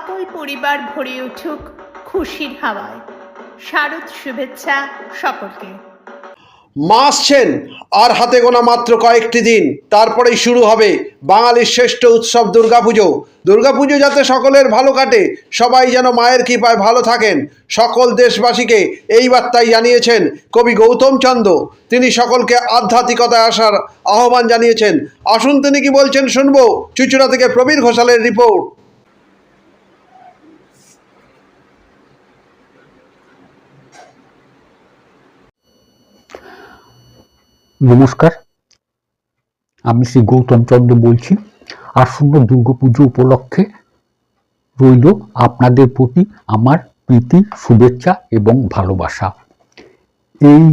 সকল পরিবার ভরে উঠুক খুশির হাওয়ায়। শারদ শুভেচ্ছা সকলকে। মা আসছেন আর হাতে গোনা মাত্র কয়েকটি দিন, তারপরেই শুরু হবে বাঙালির শ্রেষ্ঠ উৎসব দুর্গাপুজো। দুর্গাপুজো যাতে সকলের ভালো কাটে, সবাই যেন মায়ের কৃপায় ভালো থাকেন, সকল দেশবাসীকে এই বার্তাই জানিয়েছেন কবি গৌতম চন্দ্র। তিনি সকলকে আধ্যাত্মিকতায় আসার আহ্বান জানিয়েছেন। আসুন তিনি কি বলছেন শুনবো। চুঁচুড়া থেকে প্রবীর ঘোষালের রিপোর্ট। নমস্কার, আমি শ্রী গৌতম চন্দ্র বলছি। আসন্ন দুর্গাপুজো উপলক্ষে রইল আপনাদের প্রতি আমার প্রীতি, শুভেচ্ছা এবং ভালোবাসা। এই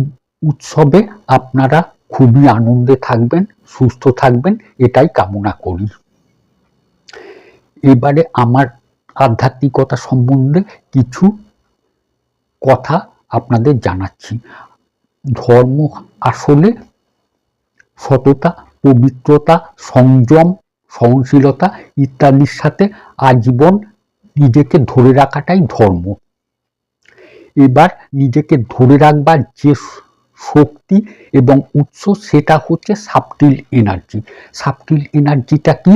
উৎসবে আপনারা খুবই আনন্দে থাকবেন, সুস্থ থাকবেন, এটাই কামনা করি। এবারে আমার আধ্যাত্মিকতা সম্বন্ধে কিছু কথা আপনাদের জানাচ্ছি। ধর্ম আসলে সততা, পবিত্রতা, সংযম, সহনশীলতা ইত্যাদির সাথে আজীবন নিজেকে ধরে রাখাটাই ধর্ম। এবার নিজেকে ধরে রাখবার যে শক্তি এবং উৎস, সেটা হচ্ছে সাবটিল এনার্জি। সাবটিল এনার্জিটা কি?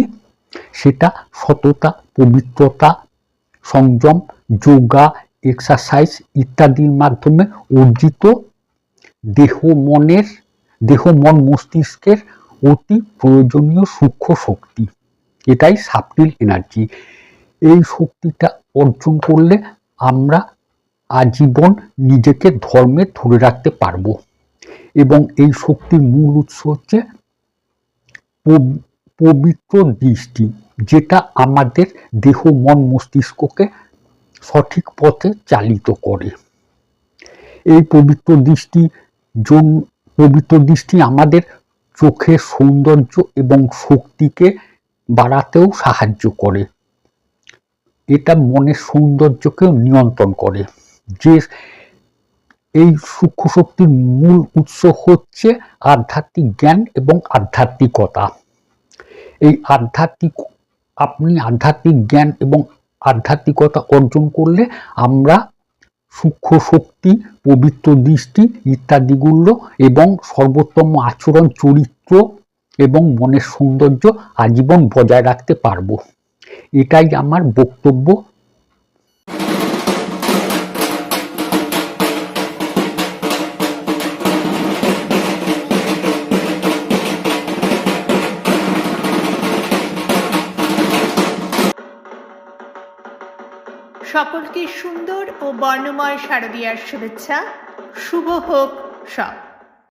সেটা সততা, পবিত্রতা, সংযম, যোগা, এক্সারসাইজ ইত্যাদির মাধ্যমে অর্জিত দেহ মন মস্তিষ্কের অতি প্রয়োজনীয় সূক্ষ্ম শক্তি। এটাই সাবটিল এনার্জি। এই শক্তিটা অর্জন করলে আমরা আজীবন নিজেকে ধর্মে ধরে রাখতে পারবো। এবং এই শক্তির মূল উৎস হচ্ছে পবিত্র দৃষ্টি, যেটা আমাদের দেহ মন মস্তিষ্ককে সঠিক পথে চালিত করে। এই পবিত্র দৃষ্টি আমাদের চোখের সৌন্দর্য এবং শক্তিকে বাড়াতেও সাহায্য করে। এটা মনের সৌন্দর্যকেও নিয়ন্ত্রণ করে। যে এই সূক্ষ্ম শক্তির মূল উৎস হচ্ছে আধ্যাত্মিক জ্ঞান এবং আধ্যাত্মিকতা। এই আপনি আধ্যাত্মিক জ্ঞান এবং আধ্যাত্মিকতা অর্জন করলে আমরা সূক্ষ্ম শক্তি, পবিত্র দৃষ্টি ইত্যাদিগুলো এবং সর্বোত্তম আচরণ, চরিত্র এবং মনের সৌন্দর্য আজীবন বজায় রাখতে পারবো। এটাই আমার বক্তব্য। সকলকে সুন্দর ও বর্ণময় শারদীয়ার শুভেচ্ছা। শুভ হোক সব।